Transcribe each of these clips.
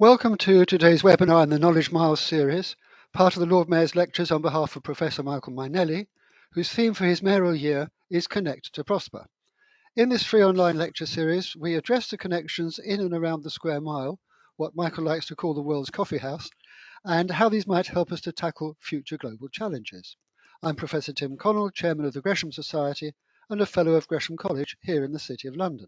Welcome to today's webinar in the Knowledge Miles series, part of the Lord Mayor's lectures on behalf of Professor Michael Mainelli, whose theme for his mayoral year is Connect to Prosper. In this free online lecture series, we address the connections in and around the square mile, what Michael likes to call the world's coffee house, and how these might help us to tackle future global challenges. I'm Professor Tim Connell, Chairman of the Gresham Society and a Fellow of Gresham College here in the City of London.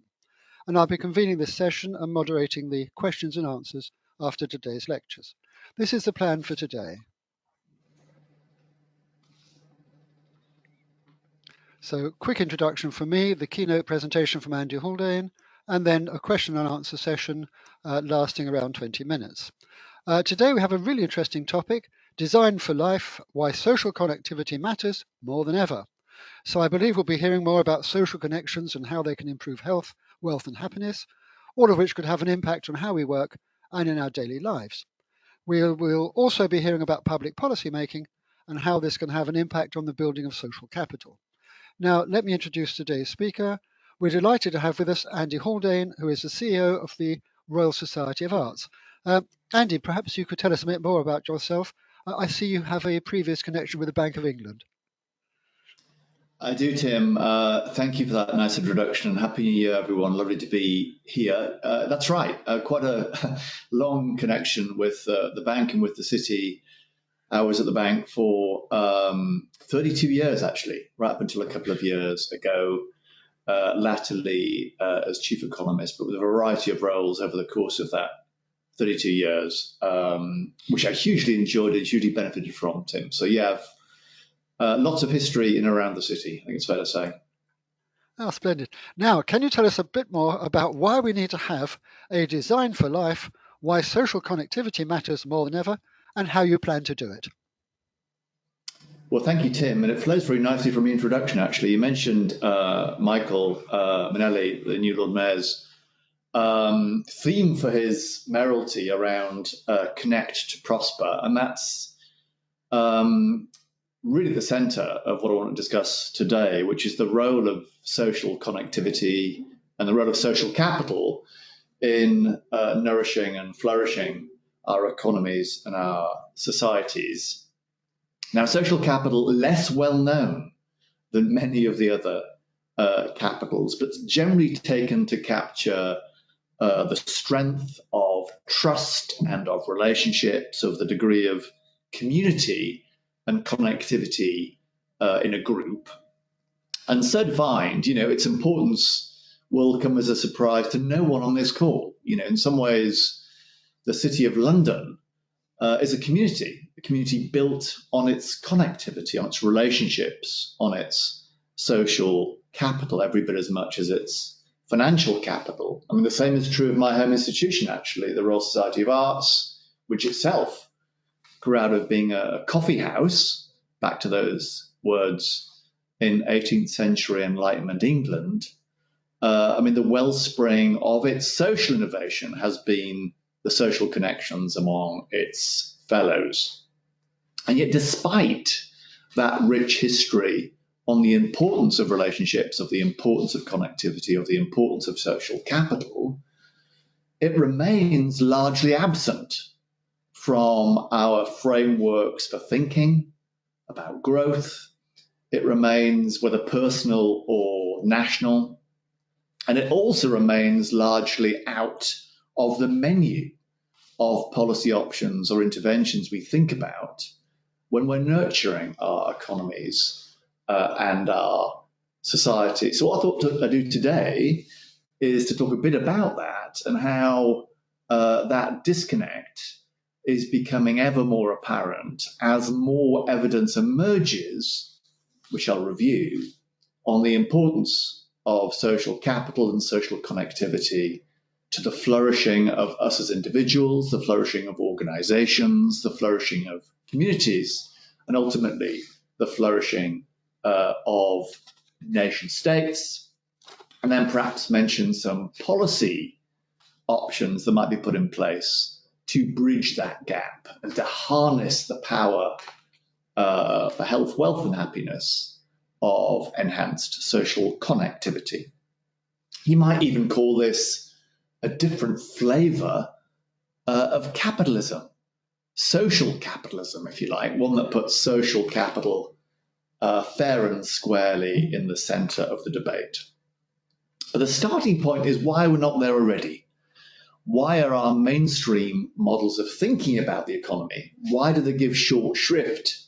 And I'll be convening this session and moderating the questions and answers after today's lectures. This is the plan for today. So, quick introduction from me, the keynote presentation from Andy Haldane, and then a question and answer session lasting around 20 minutes. Today we have a really interesting topic, Design for Life, Why Social Connectivity Matters More Than Ever. So I believe we'll be hearing more about social connections and how they can improve health, wealth and happiness, all of which could have an impact on how we work and in our daily lives. We'll also be hearing about public policy making and how this can have an impact on the building of social capital. Now, let me introduce today's speaker. We're delighted to have with us Andy Haldane, who is the CEO of the Royal Society of Arts. Andy, perhaps you could tell us a bit more about yourself. I see you have a previous connection with the Bank of England. I do, Tim. Thank you for that nice introduction, and Happy New Year, everyone. Lovely to be here. That's right, quite a long connection with the bank and with the city. I was at the bank for 32 years, actually, right up until a couple of years ago, latterly as chief economist, but with a variety of roles over the course of that 32 years, which I hugely enjoyed and hugely benefited from, Tim. So yeah, lots of history in and around the city, I think it's fair to say. Oh, splendid. Now, can you tell us a bit more about why we need to have a design for life, why social connectivity matters more than ever, and how you plan to do it? Well, thank you, Tim. And it flows very nicely from the introduction, actually. You mentioned Michael Mainelli, the new Lord Mayor's theme for his mayoralty around Connect to Prosper. And that's really the centre of what I want to discuss today, which is the role of social connectivity and the role of social capital in nourishing and flourishing our economies and our societies. Now, social capital, less well known than many of the other capitals, but generally taken to capture the strength of trust and of relationships, of the degree of community and connectivity in a group. And so defined, its importance will come as a surprise to no one on this call. In some ways, the City of London is a community built on its connectivity, on its relationships, on its social capital, every bit as much as its financial capital. I mean, the same is true of my home institution, actually, the Royal Society of Arts, which itself grew out of being a coffee house, back to those words, in 18th century Enlightenment England. The wellspring of its social innovation has been the social connections among its fellows. And yet, despite that rich history on the importance of relationships, of the importance of connectivity, of the importance of social capital, it remains largely absent from our frameworks for thinking about growth. It remains, whether personal or national, and it also remains largely out of the menu of policy options or interventions we think about when we're nurturing our economies and our society. So what I thought I'd do today is to talk a bit about that and how that disconnect is becoming ever more apparent as more evidence emerges, which I'll review, on the importance of social capital and social connectivity to the flourishing of us as individuals, the flourishing of organizations, the flourishing of communities, and ultimately the flourishing of nation states, and then perhaps mention some policy options that might be put in place to bridge that gap and to harness the power for health, wealth, and happiness of enhanced social connectivity. You might even call this a different flavor of capitalism, social capitalism, if you like, one that puts social capital fair and squarely in the centre of the debate. But the starting point is why we're not there already. Why are our mainstream models of thinking about the economy, why do they give short shrift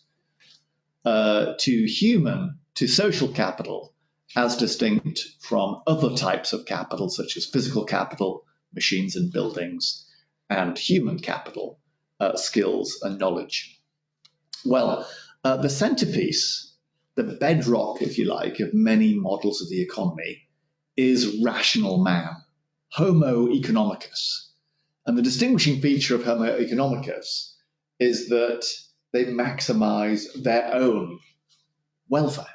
to social capital as distinct from other types of capital, such as physical capital, machines and buildings, and human capital, skills and knowledge? Well, the centerpiece, the bedrock, if you like, of many models of the economy is rational man, Homo economicus. And the distinguishing feature of Homo economicus is that they maximize their own welfare.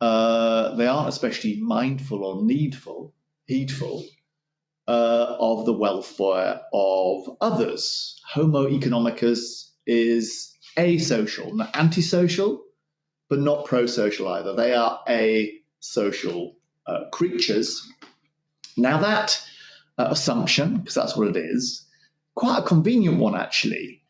They aren't especially mindful or heedful of the welfare of others. Homo economicus is asocial, not antisocial, but not pro-social either. They are asocial creatures. Now that assumption, because that's what it is, quite a convenient one actually,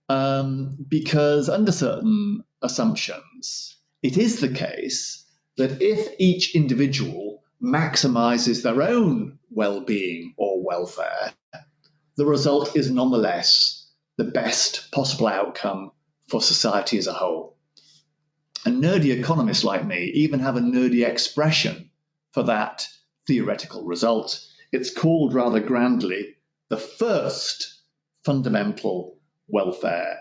because under certain assumptions, it is the case that if each individual maximizes their own well-being or welfare, the result is nonetheless the best possible outcome for society as a whole. And nerdy economists like me even have a nerdy expression for that theoretical result. It's called rather grandly the first fundamental welfare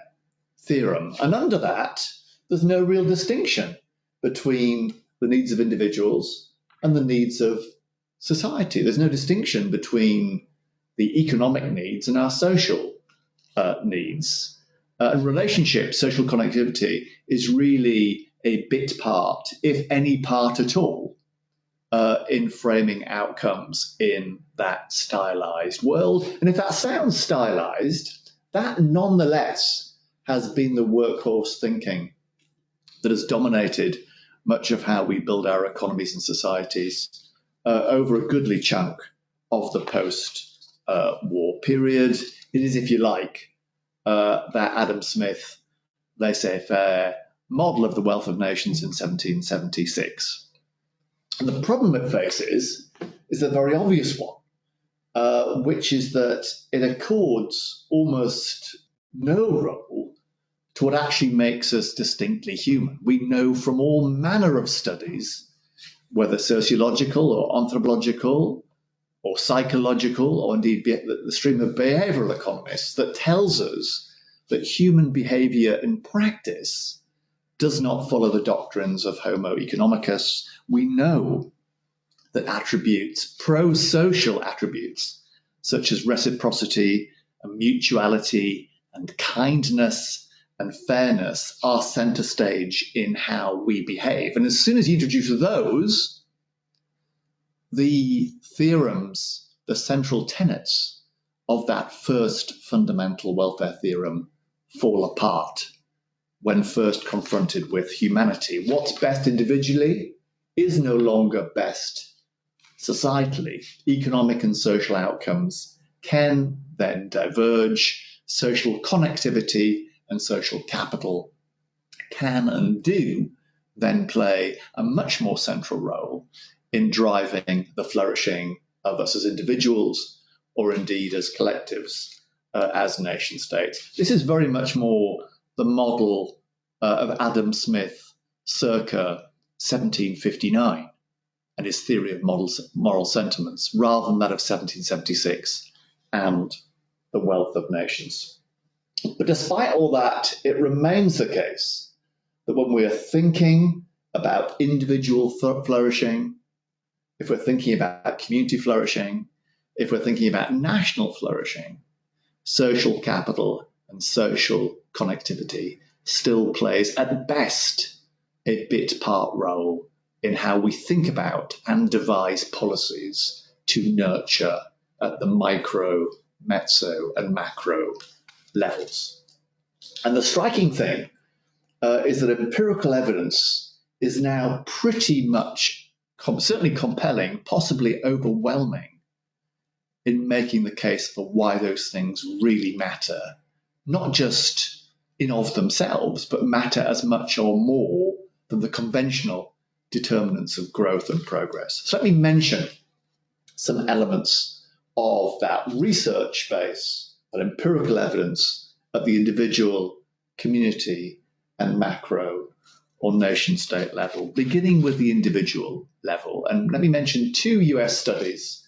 theorem. And under that, there's no real distinction between the needs of individuals and the needs of society. There's no distinction between the economic needs and our social needs. And relationships, social connectivity, is really a bit part, if any part at all, in framing outcomes in that stylized world. And if that sounds stylized, that nonetheless has been the workhorse thinking that has dominated much of how we build our economies and societies over a goodly chunk of the post-war period. It is, if you like, that Adam Smith laissez-faire model of the wealth of nations in 1776. And the problem it faces is a very obvious one, which is that it accords almost no role to what actually makes us distinctly human. We know from all manner of studies, whether sociological or anthropological or psychological, or indeed the stream of behavioral economists, that tells us that human behavior in practice does not follow the doctrines of Homo economicus. We know that attributes, pro-social attributes, such as reciprocity and mutuality and kindness and fairness, are center stage in how we behave. And as soon as you introduce those, the theorems, the central tenets of that first fundamental welfare theorem fall apart when first confronted with humanity. What's best individually is no longer best societally. Economic and social outcomes can then diverge. Social connectivity and social capital can and do then play a much more central role in driving the flourishing of us as individuals, or indeed as collectives, as nation states. This is very much more the model of Adam Smith circa 1759 and his theory of moral sentiments, rather than that of 1776 and the wealth of nations. But despite all that, it remains the case that when we are thinking about individual flourishing, if we're thinking about community flourishing, if we're thinking about national flourishing, social capital and social connectivity still plays at best a bit part role in how we think about and devise policies to nurture at the micro, mezzo and macro levels. And the striking thing is that empirical evidence is now pretty much, certainly compelling, possibly overwhelming, in making the case for why those things really matter, not just in of themselves, but matter as much or more than the conventional determinants of growth and progress. So let me mention some elements of that research base and empirical evidence at the individual, community, and macro or nation state level, beginning with the individual level. And let me mention two US studies,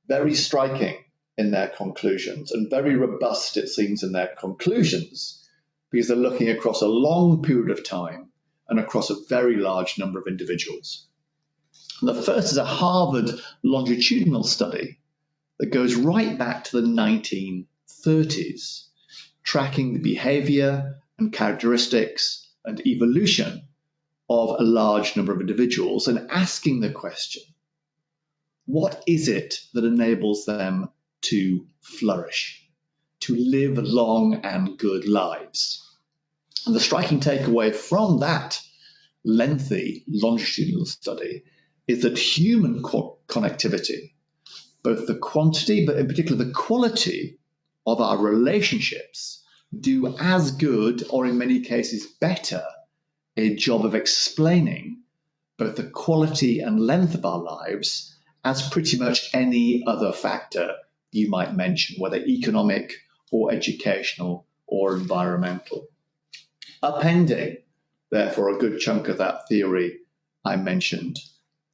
very striking in their conclusions and very robust, it seems, in their conclusions, because they're looking across a long period of time and across a very large number of individuals. And the first is a Harvard longitudinal study that goes right back to the 1930s, tracking the behavior and characteristics and evolution of a large number of individuals and asking the question, what is it that enables them to flourish, to live long and good lives? And the striking takeaway from that lengthy longitudinal study is that human connectivity, both the quantity, but in particular the quality of our relationships, do as good, or in many cases better, a job of explaining both the quality and length of our lives as pretty much any other factor you might mention, whether economic or educational or environmental. Appending, therefore, a good chunk of that theory I mentioned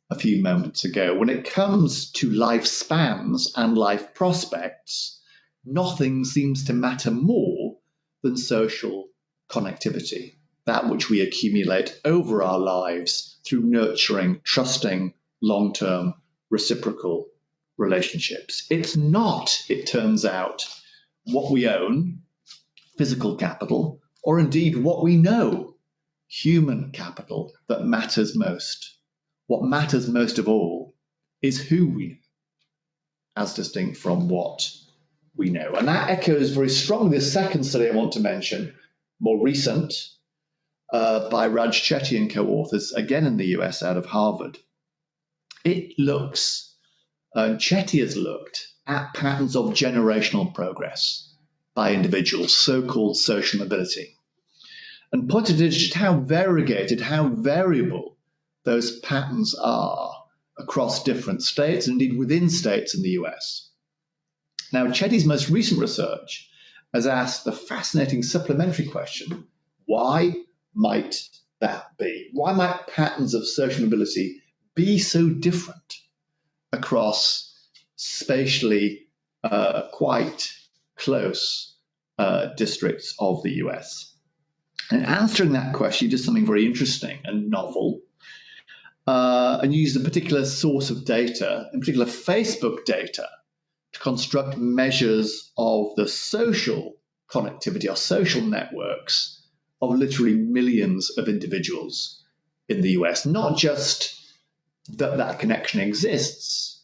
a few moments ago. When it comes to lifespans and life prospects, nothing seems to matter more than social connectivity, that which we accumulate over our lives through nurturing, trusting, long-term, reciprocal relationships. It's not, it turns out, what we own, physical capital, or indeed what we know, human capital, that matters most. What matters most of all is who we know, as distinct from what we know. And that echoes very strongly the second study I want to mention, more recent, by Raj Chetty and co-authors, again in the US out of Harvard. It looks, Chetty has looked at patterns of generational progress by individuals, so-called social mobility, and pointed to just how variegated, how variable those patterns are across different states, and indeed within states in the US. Now, Chetty's most recent research has asked the fascinating supplementary question, why might that be? Why might patterns of social mobility be so different across spatially quite close districts of the US? And answering that question, he did something very interesting and novel, and used a particular source of data, in particular Facebook data, to construct measures of the social connectivity or social networks of literally millions of individuals in the US. Not just that that connection exists,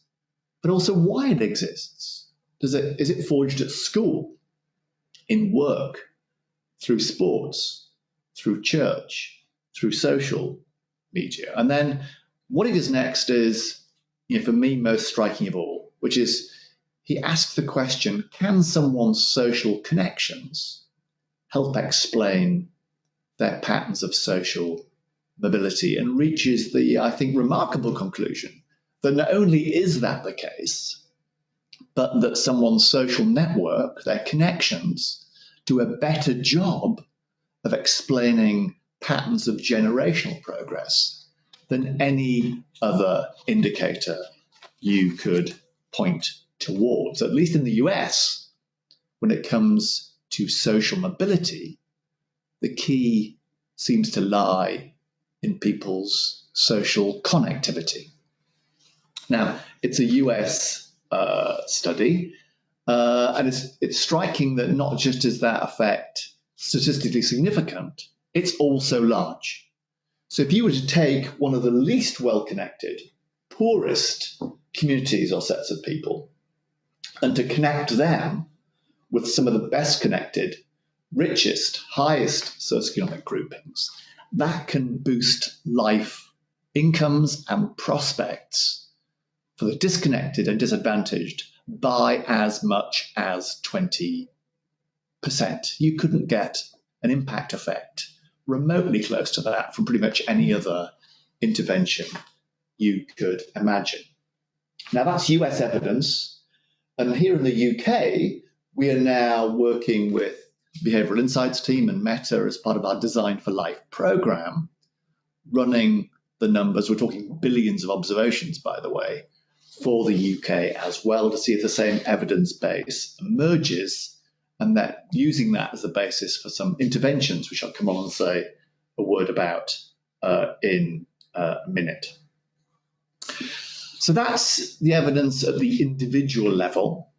but also why it exists. Is it forged at school, in work, through sports, through church, through social media? And then what he does next is, for me, most striking of all, which is he asks the question, can someone's social connections help explain their patterns of social mobility, and reaches the, I think, remarkable conclusion that not only is that the case, but that someone's social network, their connections, do a better job of explaining patterns of generational progress than any other indicator you could point towards. At least in the US, when it comes to social mobility, the key seems to lie in people's social connectivity. Now, it's a US study, and it's striking that not just is that effect statistically significant, it's also large. So if you were to take one of the least well-connected, poorest communities or sets of people, and to connect them with some of the best connected, richest, highest socioeconomic groupings, that can boost life incomes and prospects for the disconnected and disadvantaged by as much as 20%. You couldn't get an impact effect remotely close to that from pretty much any other intervention you could imagine. Now, that's US evidence. And here in the UK, we are now working with Behavioural Insights team and Meta as part of our Design for Life program, running the numbers. We're talking billions of observations, by the way, for the UK as well, to see if the same evidence base emerges, and that using that as the basis for some interventions, which I'll come on and say a word about in a minute. So that's the evidence at the individual level.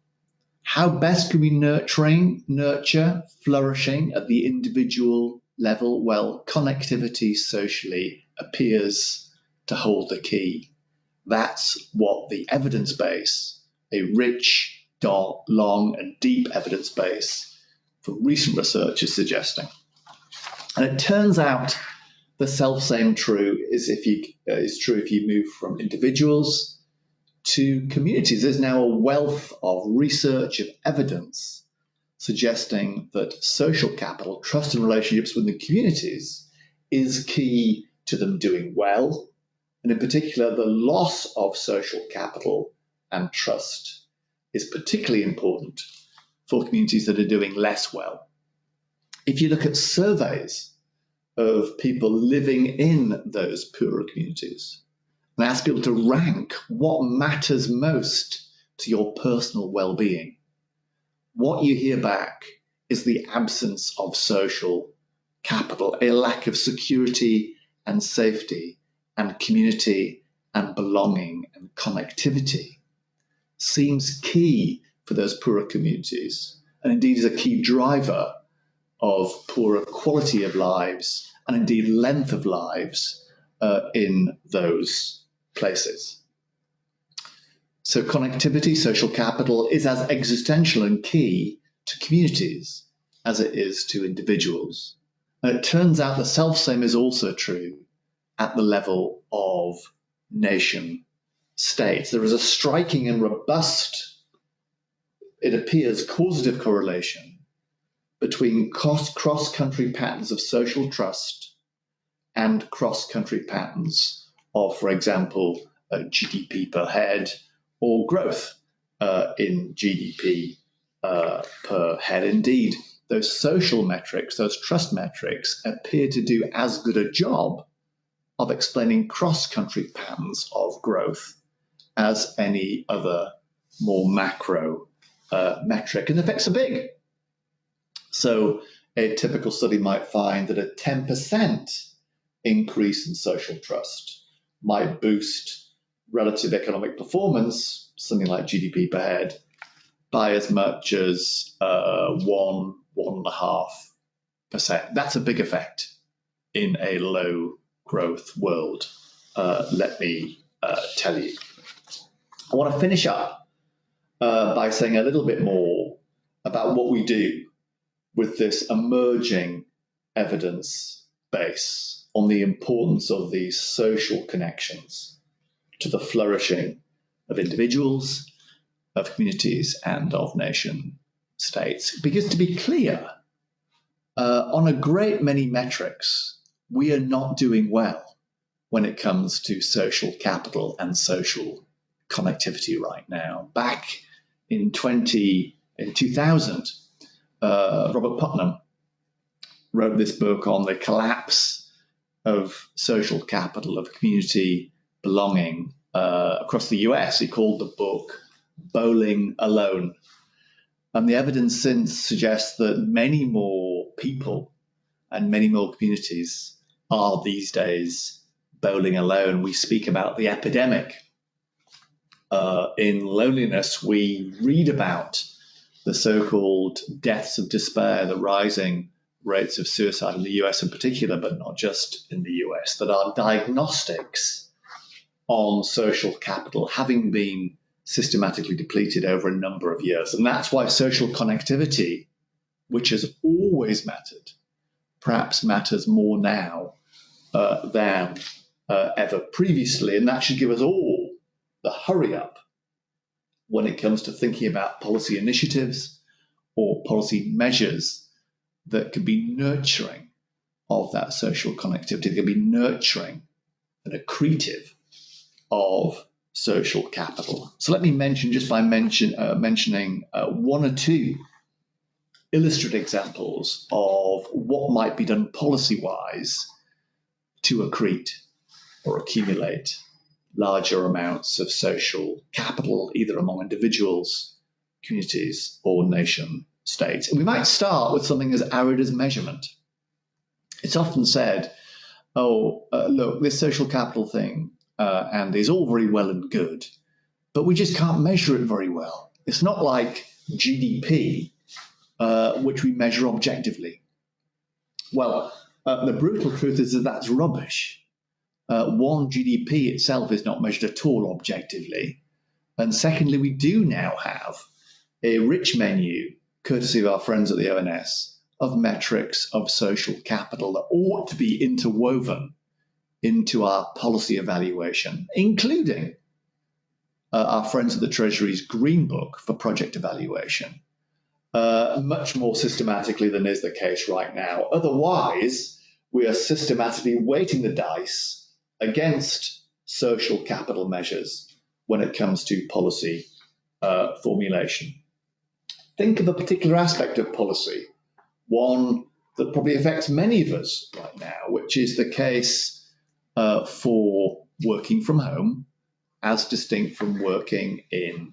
How best can we nurture flourishing at the individual level? Well, connectivity socially appears to hold the key. That's what the evidence base, a rich, long and deep evidence base from recent research is suggesting. And it turns out the self-same true is true if you move from individuals to communities. There's now a wealth of research, of evidence suggesting that social capital, trust and relationships within the communities is key to them doing well. And in particular, the loss of social capital and trust is particularly important for communities that are doing less well. If you look at surveys of people living in those poorer communities and ask people to rank what matters most to your personal well-being, what you hear back is the absence of social capital, a lack of security and safety and community and belonging and connectivity seems key for those poorer communities, and indeed is a key driver of poorer quality of lives and indeed length of lives in those places. So connectivity, social capital, is as existential and key to communities as it is to individuals. And it turns out the self-same is also true at the level of nation states. There is a striking and robust, it appears, causative correlation between cross-country patterns of social trust and cross-country patterns of, for example, GDP per head or growth in GDP per head. Indeed, those social metrics, those trust metrics, appear to do as good a job of explaining cross-country patterns of growth as any other more macro metric. And the effects are big. So a typical study might find that a 10% increase in social trust might boost relative economic performance, something like GDP per head, by as much as 1.5%. That's a big effect in a low growth world, let me tell you. I want to finish up by saying a little bit more about what we do with this emerging evidence base on the importance of these social connections to the flourishing of individuals, of communities, and of nation states. Because to be clear, on a great many metrics, we are not doing well when it comes to social capital and social connectivity right now. Back in 2000, Robert Putnam wrote this book on the collapse of social capital, of community belonging across the US. He called the book Bowling Alone. And the evidence since suggests that many more people and many more communities are these days bowling alone. We speak about the epidemic in loneliness. We read about the so-called deaths of despair, the rising rates of suicide in the US in particular, but not just in the US, that are diagnostics on social capital having been systematically depleted over a number of years. And that's why social connectivity, which has always mattered, perhaps matters more now than ever previously. And that should give us all the hurry up when it comes to thinking about policy initiatives or policy measures that can be nurturing of that social connectivity, that can be nurturing and accretive of social capital. So let me mention, just by mentioning one or two illustrative examples of what might be done policy-wise to accrete or accumulate larger amounts of social capital, either among individuals, communities, or nation states. And we might start with something as arid as measurement. It's often said, look, this social capital thing, Andy, is all very well and good, but we just can't measure it very well. It's not like GDP, which we measure objectively. Well, the brutal truth is that that's rubbish. One, GDP itself is not measured at all objectively. And secondly, we do now have a rich menu, courtesy of our friends at the ONS, of metrics of social capital that ought to be interwoven into our policy evaluation, including our friends at the Treasury's Green Book for project evaluation, much more systematically than is the case right now. Otherwise, we are systematically weighting the dice against social capital measures when it comes to policy formulation. Think of a particular aspect of policy, one that probably affects many of us right now, which is the case for working from home as distinct from working in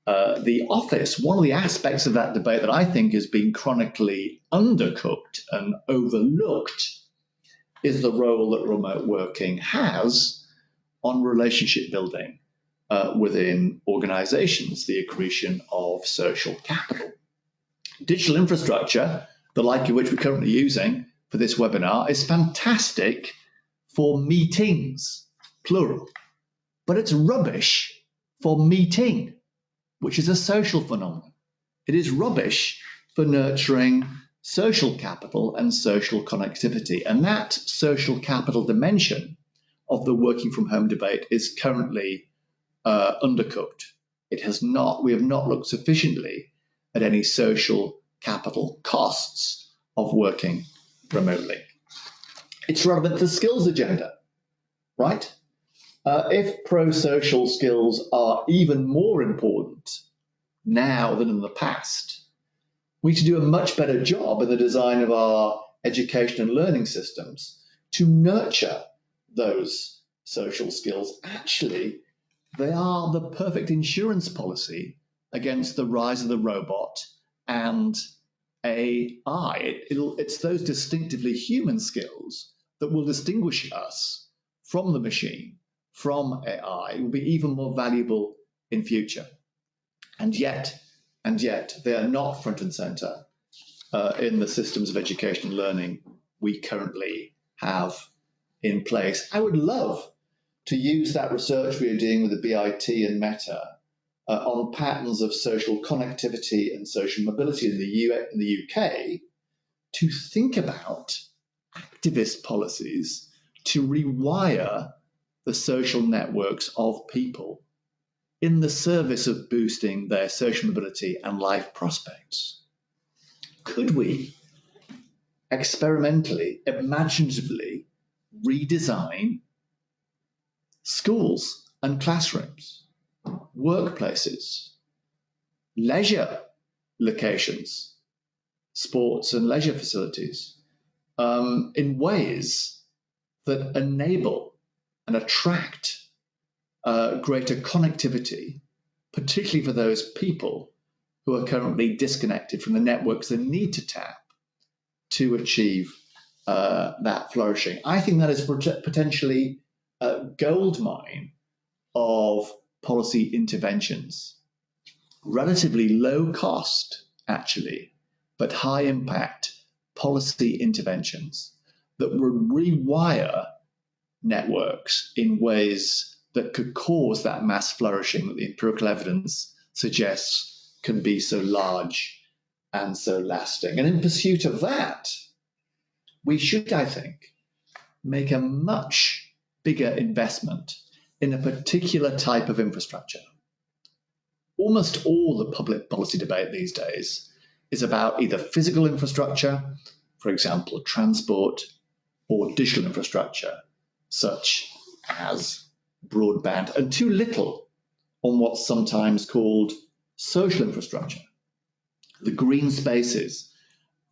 the office. One of the aspects of that debate that I think has been chronically undercooked and overlooked is the role that remote working has on relationship building within organizations, the accretion of social capital. Digital infrastructure, the like of which we're currently using for this webinar, is fantastic for meetings, plural, but it's rubbish for meeting, which is a social phenomenon. It is rubbish for nurturing social capital and social connectivity. And that social capital dimension of the working from home debate is currently undercooked. We have not looked sufficiently at any social capital costs of working remotely. It's relevant to the skills agenda, right? If pro-social skills are even more important now than in the past, we need to do a much better job in the design of our education and learning systems to nurture those social skills. Actually, they are the perfect insurance policy against the rise of the robot and AI. It's those distinctively human skills that will distinguish us from the machine, from AI. It will be even more valuable in future. And yet, they are not front and center in the systems of education and learning we currently have in place. I would love to use that research we are doing with the BIT and Meta on patterns of social connectivity and social mobility in the UK to think about activist policies to rewire the social networks of people in the service of boosting their social mobility and life prospects. Could we experimentally, imaginatively redesign schools and classrooms, workplaces, leisure locations, sports and leisure facilities, in ways that enable and attract greater connectivity, particularly for those people who are currently disconnected from the networks they need to tap to achieve that flourishing. I think that is potentially a gold mine of policy interventions. Relatively low cost, actually, but high impact policy interventions that would rewire networks in ways that could cause that mass flourishing that the empirical evidence suggests can be so large and so lasting. And in pursuit of that, we should, I think, make a much bigger investment in a particular type of infrastructure. almost all the public policy debate these days is about either physical infrastructure, for example, transport, or digital infrastructure, such as broadband, and too little on what's sometimes called social infrastructure, the green spaces,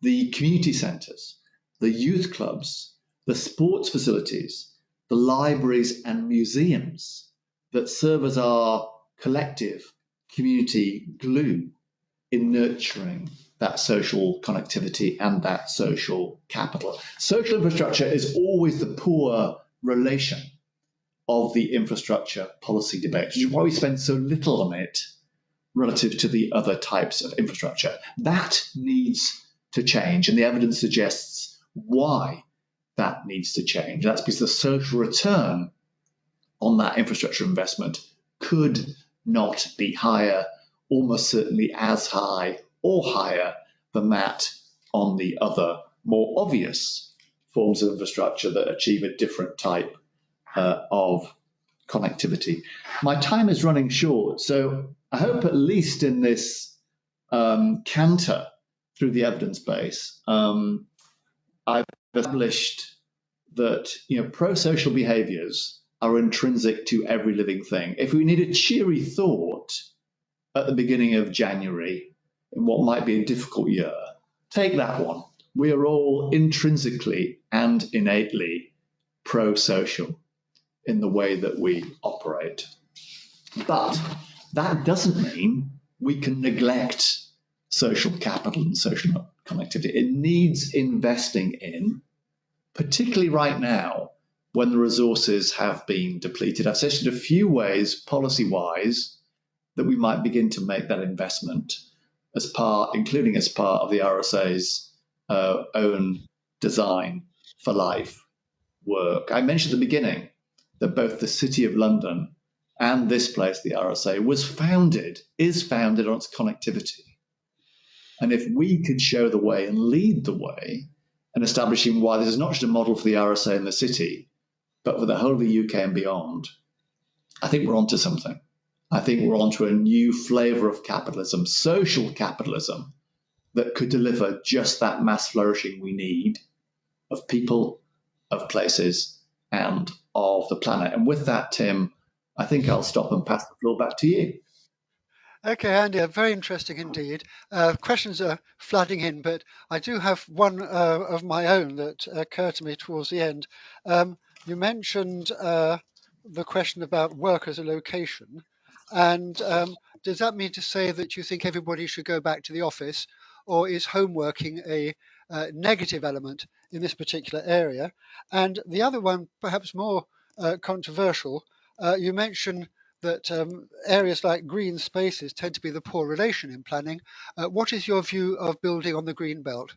the community centres, the youth clubs, the sports facilities, the libraries and museums that serve as our collective community glue in nurturing that social connectivity and that social capital. Social infrastructure is always the poor relation of the infrastructure policy debate, which is why we spend so little on it relative to the other types of infrastructure. That needs to change, and the evidence suggests why that needs to change. That's because the social return on that infrastructure investment could not be higher, almost certainly as high or higher than that on the other more obvious forms of infrastructure that achieve a different type of connectivity. My time is running short, so I hope at least in this canter through the evidence base, I've established that pro-social behaviours are intrinsic to every living thing. If we need a cheery thought at the beginning of January in what might be a difficult year, take that one. We are all intrinsically and innately pro-social in the way that we operate. But that doesn't mean we can neglect social capital and social connectivity. It needs investing in, particularly right now when the resources have been depleted. I've suggested a few ways, policy-wise, that we might begin to make that investment including as part of the RSA's own design for life work. I mentioned at the beginning that both the City of London and this place, the RSA, is founded on its connectivity. And if we could show the way and lead the way in establishing why this is not just a model for the RSA and the city, but for the whole of the UK and beyond, I think we're onto something. I think we're onto a new flavour of capitalism, social capitalism, that could deliver just that mass flourishing we need of people, of places, and of the planet. And with that, Tim, I think I'll stop and pass the floor back to you. Okay, Andy, very interesting indeed. Questions are flooding in, but I do have one of my own that occurred to me towards the end. You mentioned the question about work as a location, and does that mean to say that you think everybody should go back to the office, or is home working a negative element in this particular area? And the other one, perhaps more controversial, you mentioned that areas like green spaces tend to be the poor relation in planning. What is your view of building on the green belt?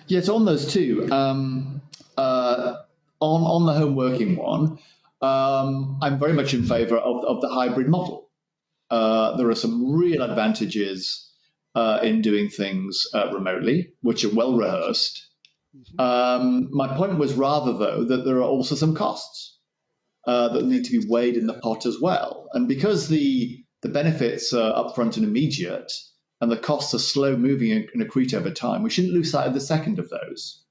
Yes, on those two. On the home working one, I'm very much in favour of the hybrid model. There are some real advantages in doing things remotely, which are well rehearsed. My point was rather, though, that there are also some costs that need to be weighed in the pot as well. And because the benefits are upfront and immediate, and the costs are slow moving and accrete over time, we shouldn't lose sight of the second of those.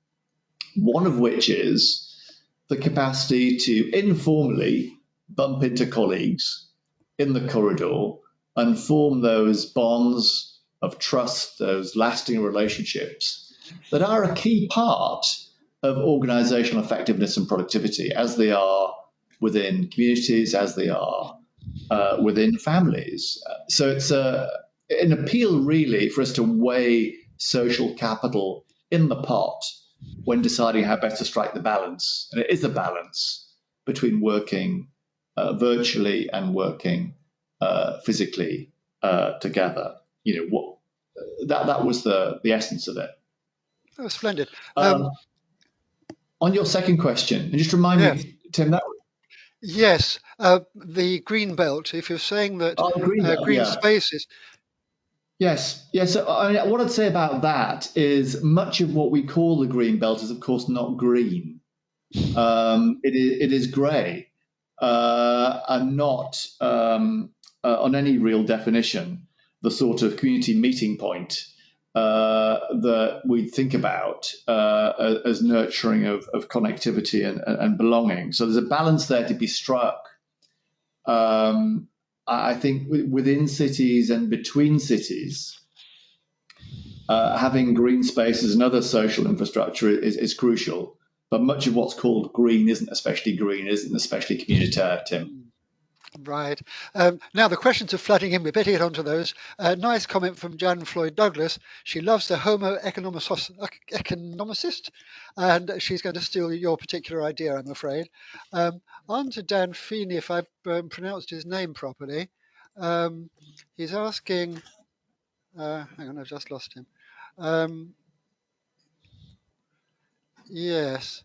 One of which is the capacity to informally bump into colleagues in the corridor and form those bonds of trust, those lasting relationships that are a key part of organizational effectiveness and productivity, as they are within communities, as they are within families. So it's an appeal, really, for us to weigh social capital in the pot when deciding how best to strike the balance. And it is a balance between working virtually and working physically together. That was the essence of it. Oh, splendid. On your second question, and just remind me, Tim, that yes, the green belt. If you're saying that green spaces. Yes. So what I'd say about that is much of what we call the green belt is, of course, not green. It is grey and not on any real definition, the sort of community meeting point that we think about as nurturing of connectivity and belonging. So there's a balance there to be struck. I think within cities and between cities, having green spaces and other social infrastructure is crucial. But much of what's called green isn't especially communitaire, Tim. Right. Now the questions are flooding in. We better get onto those. Nice comment from Jan Floyd Douglas. She loves the Homo economicist, and she's going to steal your particular idea, I'm afraid. On to Dan Feeney, if I've pronounced his name properly. He's asking. Hang on, I've just lost him. Yes.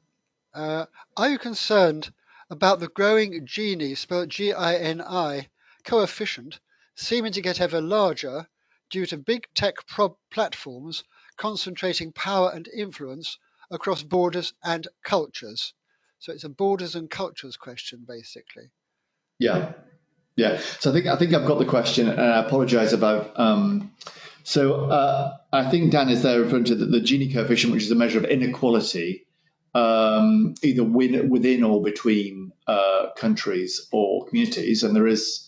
Are you concerned about the growing Gini, spelled Gini, coefficient, seeming to get ever larger due to big tech platforms concentrating power and influence across borders and cultures? So it's a borders and cultures question, basically. Yeah. So I think I've got the question, and I apologise about. I think Dan is there referring to the Gini coefficient, which is a measure of inequality, either within or between countries or communities, and there is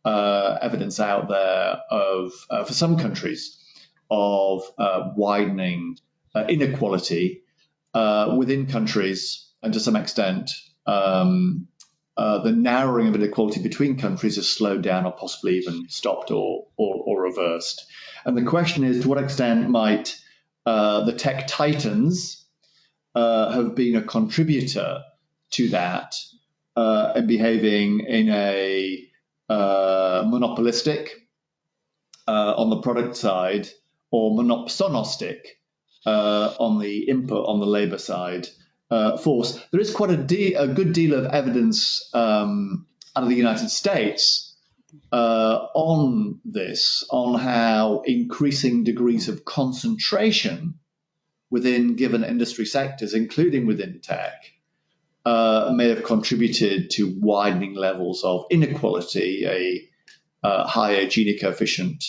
evidence out there of for some countries of widening inequality within countries, and to some extent the narrowing of inequality between countries has slowed down or possibly even stopped or reversed. And the question is, to what extent might the tech titans have been a contributor to that and behaving in a monopolistic on the product side, or monopsonistic on the labour side force. There is quite a good deal of evidence out of the United States on this, on how increasing degrees of concentration within given industry sectors, including within tech, may have contributed to widening levels of inequality, a higher Gini coefficient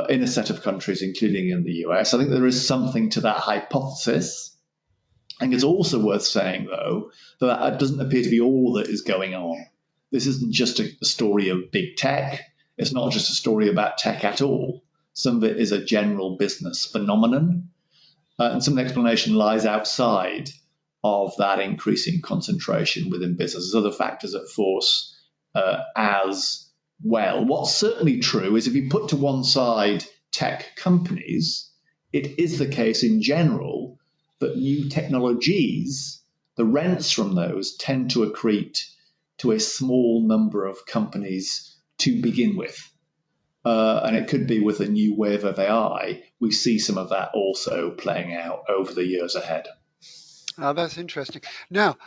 in a set of countries, including in the US. I think there is something to that hypothesis. I think it's also worth saying, though, that doesn't appear to be all that is going on. This isn't just a story of big tech. It's not just a story about tech at all. Some of it is a general business phenomenon. And some of the explanation lies outside of that increasing concentration within business. There's other factors at force as well. What's certainly true is if you put to one side tech companies, it is the case in general that new technologies, the rents from those tend to accrete to a small number of companies to begin with. And it could be with a new wave of AI. We see some of that also playing out over the years ahead. Oh, that's interesting. Now,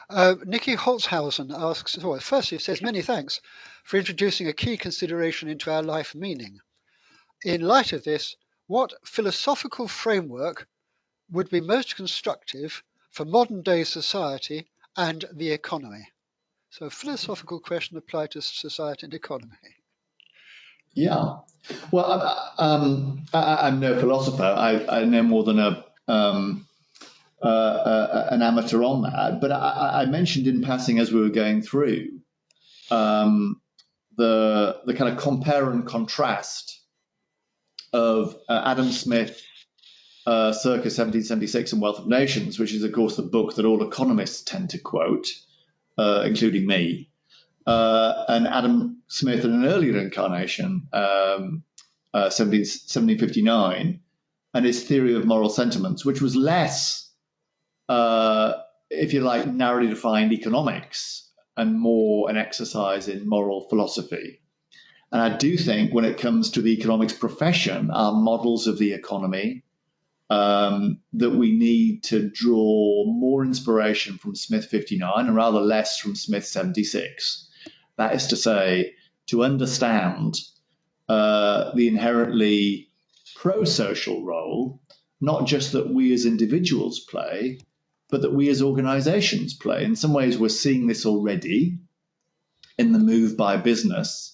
Nikki Holzhausen asks, well, firstly, says, many thanks for introducing a key consideration into our life meaning. In light of this, what philosophical framework would be most constructive for modern day society and the economy? So a philosophical question applied to society and economy. Yeah. Well, I'm no philosopher. I know more than an amateur on that. But I mentioned in passing as we were going through the kind of compare and contrast of Adam Smith circa 1776 and Wealth of Nations, which is, of course, the book that all economists tend to quote, including me, and Adam Smith in an earlier incarnation, 1759, and his theory of moral sentiments, which was less, if you like, narrowly defined economics and more an exercise in moral philosophy. And I do think when it comes to the economics profession, our models of the economy, that we need to draw more inspiration from Smith 59 and rather less from Smith 76. That is to say, to understand the inherently pro-social role, not just that we as individuals play, but that we as organizations play. In some ways, we're seeing this already in the move by business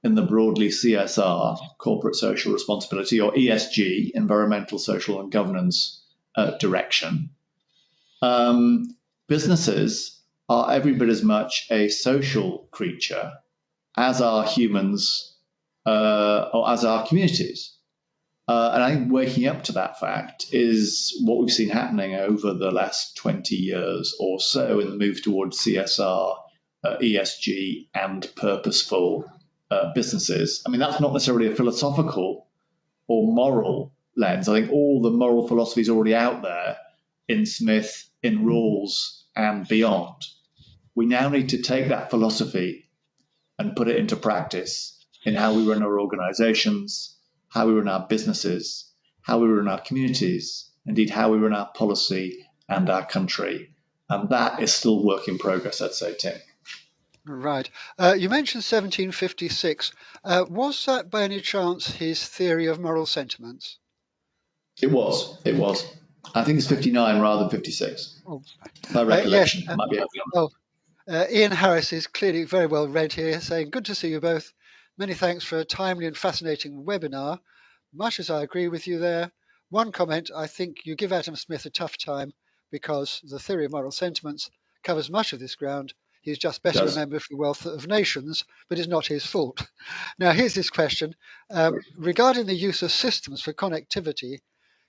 in the broadly CSR, corporate social responsibility, or ESG, environmental, social, and governance direction. Businesses are every bit as much a social creature as are humans or as are communities. And I think waking up to that fact is what we've seen happening over the last 20 years or so in the move towards CSR, ESG, and purposeful businesses. I mean, that's not necessarily a philosophical or moral lens. I think all the moral philosophy is already out there in Smith, in Rawls, and beyond. We now need to take that philosophy and put it into practice in how we run our organizations, how we run our businesses, how we run our communities, indeed how we run our policy and our country. And that is still work in progress, I'd say, Tim. Right. You mentioned 1756. Was that by any chance his theory of moral sentiments? It was. I think it's 59 rather than 56. Oh. By recollection. Yes. Might be helping on. Ian Harris is clearly very well read here, saying, good to see you both. Many thanks for a timely and fascinating webinar. Much as I agree with you there. One comment, I think you give Adam Smith a tough time because the theory of moral sentiments covers much of this ground. He's just better remembered for the wealth of nations, but it's not his fault. Now, here's this question. Regarding the use of systems for connectivity,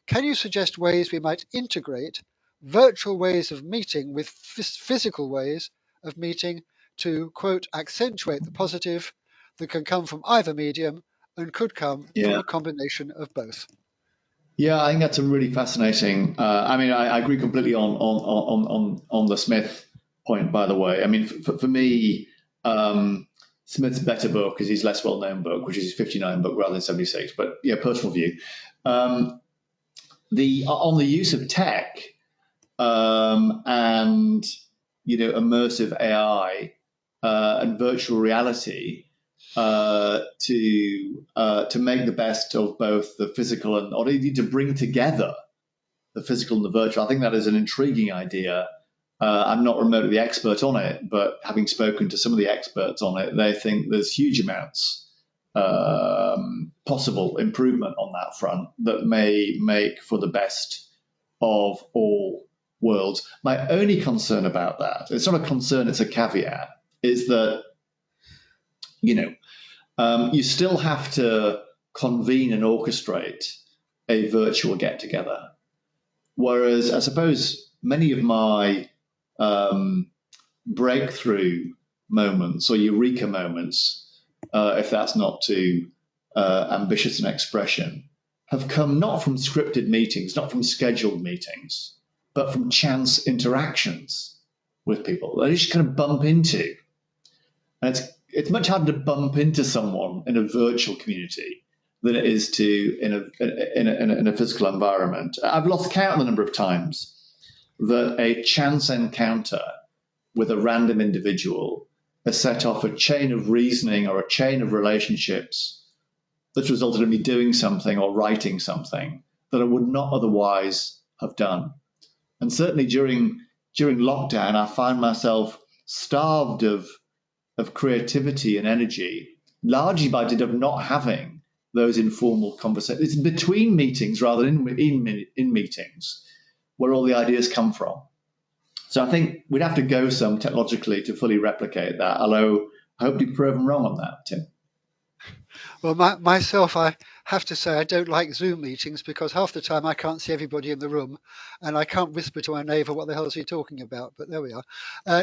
can you suggest ways we might integrate virtual ways of meeting with physical ways of meeting to, quote, accentuate the positive that can come from either medium and could come from a combination of both? Yeah, I think that's a really fascinating. I agree completely on the Smith point. By the way, I mean for me, Smith's better book is his less well-known book, which is his 59 book rather than 76. But yeah, personal view. On the use of tech and immersive AI and virtual reality. To make the best of both the physical and, or indeed to bring together the physical and the virtual. I think that is an intriguing idea. I'm not remotely the expert on it, but having spoken to some of the experts on it, they think there's huge amounts possible improvement on that front that may make for the best of all worlds. My only concern about that, it's not a concern, it's a caveat, is that you still have to convene and orchestrate a virtual get-together. Whereas I suppose many of my breakthrough moments or eureka moments, if that's not too ambitious an expression, have come not from scripted meetings, not from scheduled meetings, but from chance interactions with people that you just kind of bump into. And it's much harder to bump into someone in a virtual community than it is to in a physical environment. I've lost count of the number of times that a chance encounter with a random individual has set off a chain of reasoning or a chain of relationships that's resulted in me doing something or writing something that I would not otherwise have done. And certainly during lockdown, I found myself starved of creativity and energy, largely by dint of not having those informal conversations. It's between meetings rather than in meetings where all the ideas come from. So I think we'd have to go some technologically to fully replicate that, although I hope to be proven wrong on that, Tim. Well, myself, I have to say I don't like Zoom meetings because half the time I can't see everybody in the room and I can't whisper to my neighbour, what the hell is he talking about? But there we are.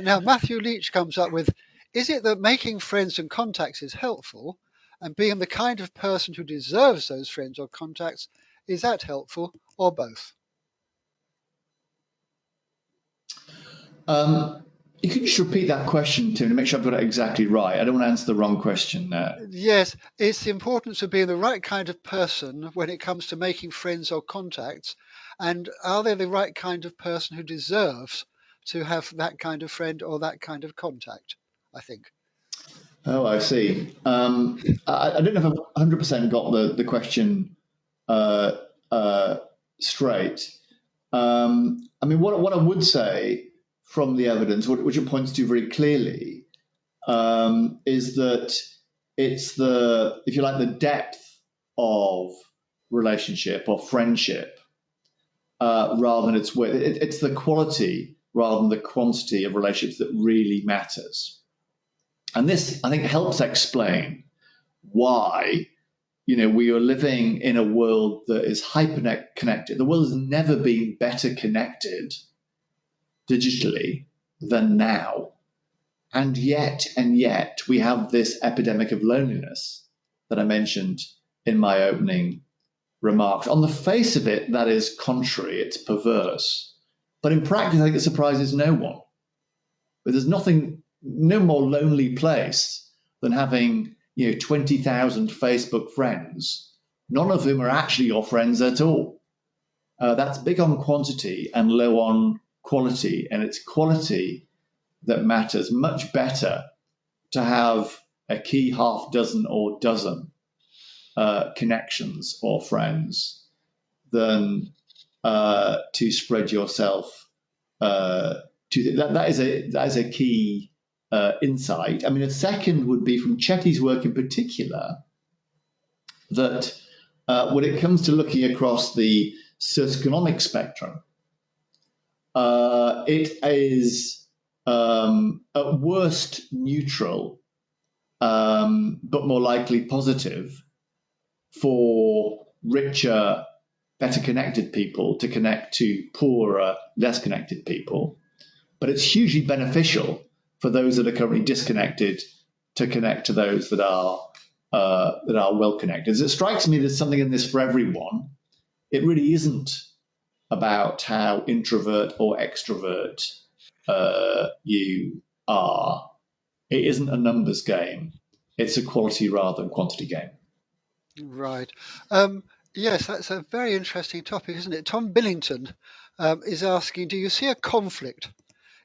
Now, Matthew Leach comes up with, is it that making friends and contacts is helpful, and being the kind of person who deserves those friends or contacts, is that helpful, or both? You could just repeat that question, Tim, to make sure I've got it exactly right. I don't want to answer the wrong question there. Yes, it's the importance of being the right kind of person when it comes to making friends or contacts, and are they the right kind of person who deserves to have that kind of friend or that kind of contact, I think. Oh, I see. I don't know if I've 100% got the question straight. I mean, what I would say from the evidence, which it points to very clearly, is that it's the, if you like, the depth of relationship or friendship rather than its width. It's the quality rather than the quantity of relationships that really matters. And this, I think, helps explain why, we are living in a world that is hyper connected. The world has never been better connected digitally than now. And yet, we have this epidemic of loneliness that I mentioned in my opening remarks. On the face of it, that is contrary, it's perverse. But in practice, I think it surprises no one. But there's no more lonely place than having 20,000 Facebook friends, none of whom are actually your friends at all. That's big on quantity and low on quality, and it's quality that matters. Much better to have a key half dozen or dozen connections or friends than to spread yourself. That is a key insight. I mean, a second would be from Chetty's work in particular, that when it comes to looking across the socioeconomic spectrum, it is at worst neutral, but more likely positive for richer, better connected people to connect to poorer, less connected people. But it's hugely beneficial for those that are currently disconnected to connect to those that are well connected. It strikes me there's something in this for everyone. It really isn't about how introvert or extrovert you are. It isn't a numbers game. It's a quality rather than quantity game. Right. Yes, that's a very interesting topic, isn't it? Tom Billington is asking, do you see a conflict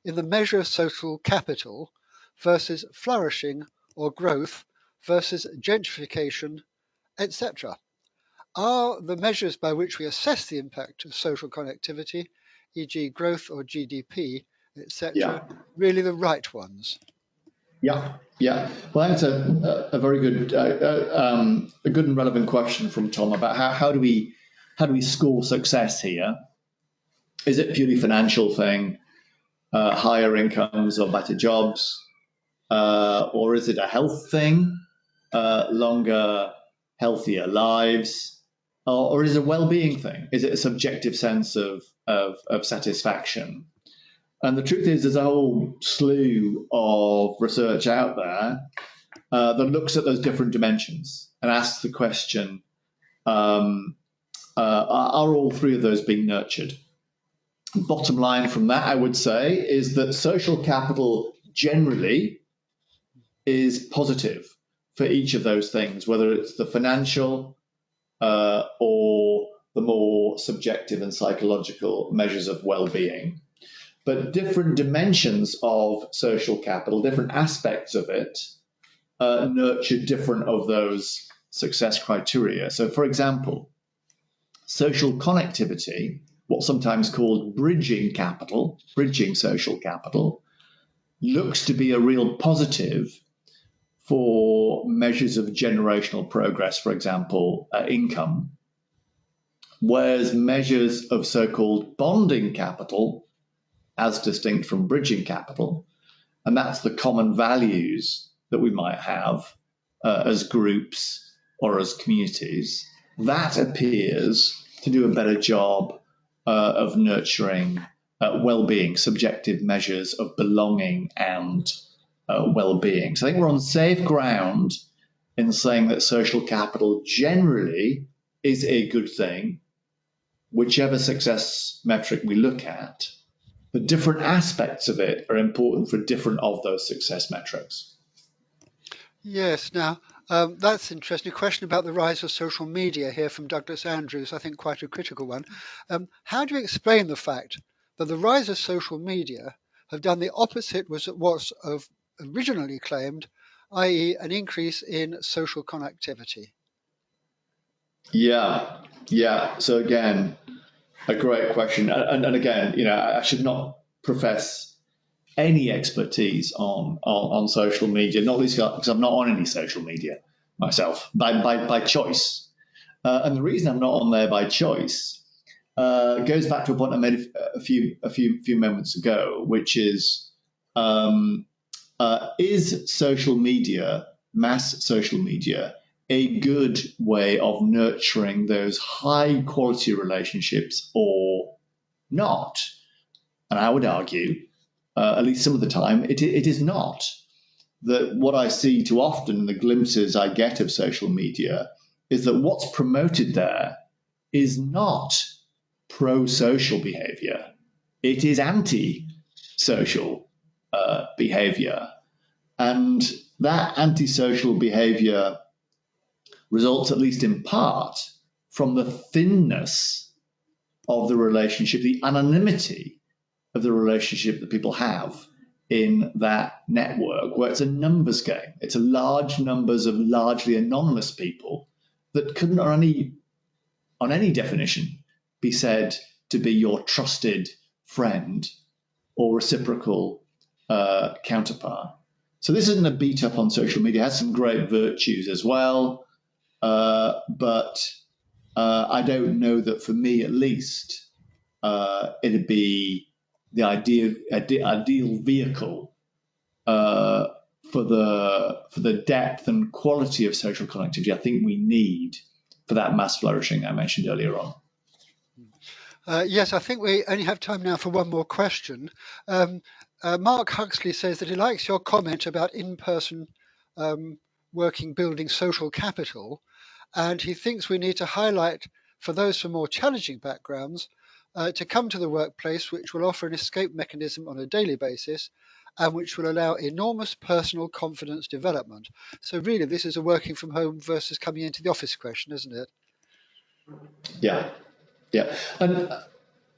in the measure of social capital versus flourishing or growth versus gentrification, etc.? Are the measures by which we assess the impact of social connectivity, e.g. growth or GDP, etc., really the right ones? Yeah. Well, that's a very good, a good and relevant question from Tom about how do we score success here? Is it purely financial thing, higher incomes or better jobs, or is it a health thing, longer, healthier lives, or is it a well-being thing? Is it a subjective sense of satisfaction? And the truth is, there's a whole slew of research out there that looks at those different dimensions and asks the question, are all three of those being nurtured? Bottom line from that, I would say, is that social capital generally is positive for each of those things, whether it's the financial or the more subjective and psychological measures of well-being. But different dimensions of social capital, different aspects of it, nurture different of those success criteria. So, for example, social connectivity, what's sometimes called bridging capital, bridging social capital, looks to be a real positive for measures of generational progress, for example, income, whereas measures of so-called bonding capital, as distinct from bridging capital, and that's the common values that we might have as groups or as communities, that appears to do a better job of nurturing well-being, subjective measures of belonging and well-being. So I think we're on safe ground in saying that social capital generally is a good thing, whichever success metric we look at. But different aspects of it are important for different of those success metrics. Yes, now that's interesting. A question about the rise of social media here from Douglas Andrews, I think quite a critical one. How do you explain the fact that the rise of social media have done the opposite was originally claimed, i.e. an increase in social connectivity? Yeah. So again, a great question. And again, I should not profess any expertise on social media, not least because I'm not on any social media myself by choice. And the reason I'm not on there by choice goes back to a point I made a few moments ago, which is social media, mass social media, a good way of nurturing those high quality relationships or not? And I would argue, at least some of the time, it is not. That what I see too often, the glimpses I get of social media, is that what's promoted there is not pro-social behavior. It is anti-social behavior. And that antisocial behavior results, at least in part, from the thinness of the relationship, the anonymity of the relationship that people have in that network, where it's a numbers game. It's a large numbers of largely anonymous people that couldn't, on any definition, be said to be your trusted friend or reciprocal counterpart. So this isn't a beat up on social media. It has some great virtues as well, but I don't know that for me, at least, it'd be the ideal vehicle for the depth and quality of social connectivity I think we need for that mass flourishing I mentioned earlier on. Yes, I think we only have time now for one more question. Mark Huxley says that he likes your comment about in-person working, building social capital, and he thinks we need to highlight for those from more challenging backgrounds to come to the workplace, which will offer an escape mechanism on a daily basis and which will allow enormous personal confidence development. So really, this is a working from home versus coming into the office question, isn't it? Yeah, yeah, and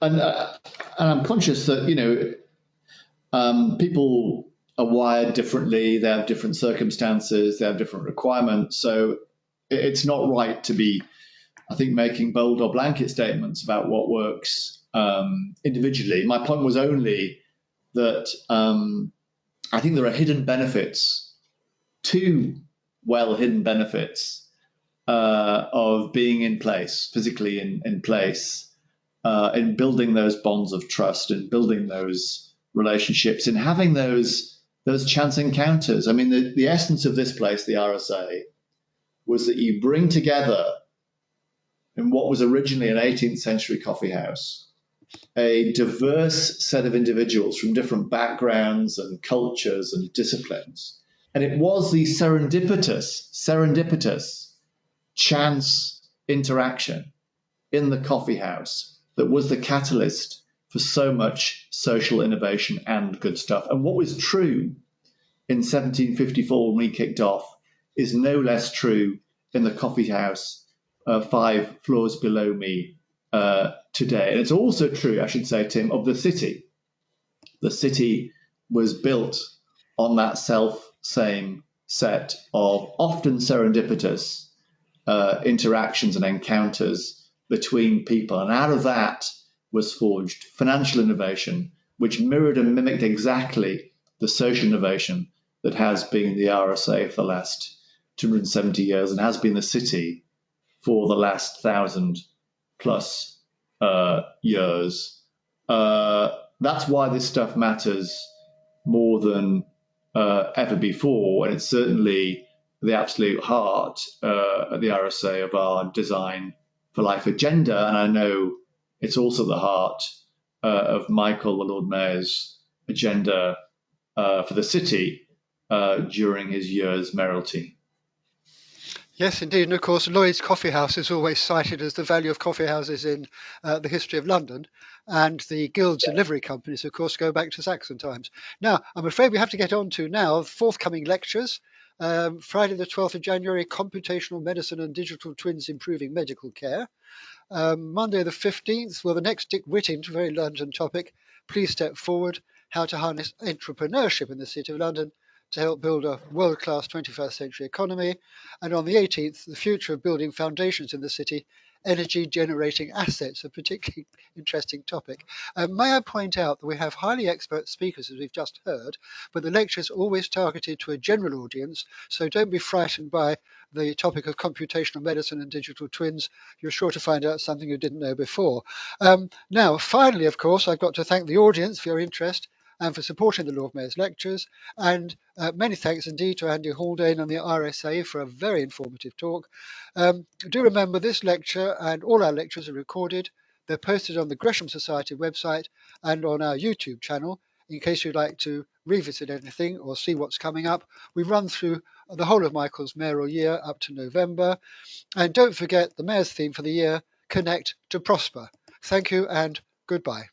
I'm conscious that people are wired differently. They have different circumstances. They have different requirements. So it's not right to be, I think, making bold or blanket statements about what works individually. My point was only that I think there are hidden benefits, two well-hidden benefits of being in place, physically in place, in building those bonds of trust and building those relationships and having those chance encounters. I mean, the essence of this place, the RSA, was that you bring together in what was originally an 18th century coffee house a diverse set of individuals from different backgrounds and cultures and disciplines. And it was the serendipitous chance interaction in the coffee house that was the catalyst for so much social innovation and good stuff. And what was true in 1754 when we kicked off is no less true in the coffee house 5 floors below me today. And it's also true, I should say, Tim, of the city. The city was built on that same set of often serendipitous interactions and encounters between people. And out of that was forged financial innovation, which mirrored and mimicked exactly the social innovation that has been the RSA for the last 270 years and has been the city for the last 1,000 plus years. That's why this stuff matters more than ever before, and it's certainly the absolute heart at the RSA of our Design for Life agenda, and I know it's also the heart of Michael, the Lord Mayor's agenda for the city during his year's mayoralty. Yes, indeed. And of course, Lloyd's Coffee House is always cited as the value of coffee houses in the history of London. And the guilds and livery companies, of course, go back to Saxon times. Now, I'm afraid we have to get on to now forthcoming lectures. Friday, the 12th of January, Computational Medicine and Digital Twins Improving Medical Care. Monday, the 15th, well, the next Dick Whitting, very London topic, Please Step Forward, How to Harness Entrepreneurship in the City of London to help build a world-class 21st century economy. And on the 18th, the future of building foundations in the city, energy generating assets, a particularly interesting topic. May I point out that we have highly expert speakers, as we've just heard, but the lecture is always targeted to a general audience, so don't be frightened by the topic of computational medicine and digital twins. You're sure to find out something you didn't know before. Now, finally, of course, I've got to thank the audience for your interest and for supporting the Lord Mayor's lectures. And many thanks indeed to Andy Haldane and the RSA for a very informative talk. Do remember this lecture and all our lectures are recorded. They're posted on the Gresham Society website and on our YouTube channel in case you'd like to revisit anything or see what's coming up. We run through the whole of Michael's mayoral year up to November. And don't forget the Mayor's theme for the year, Connect to Prosper. Thank you and goodbye.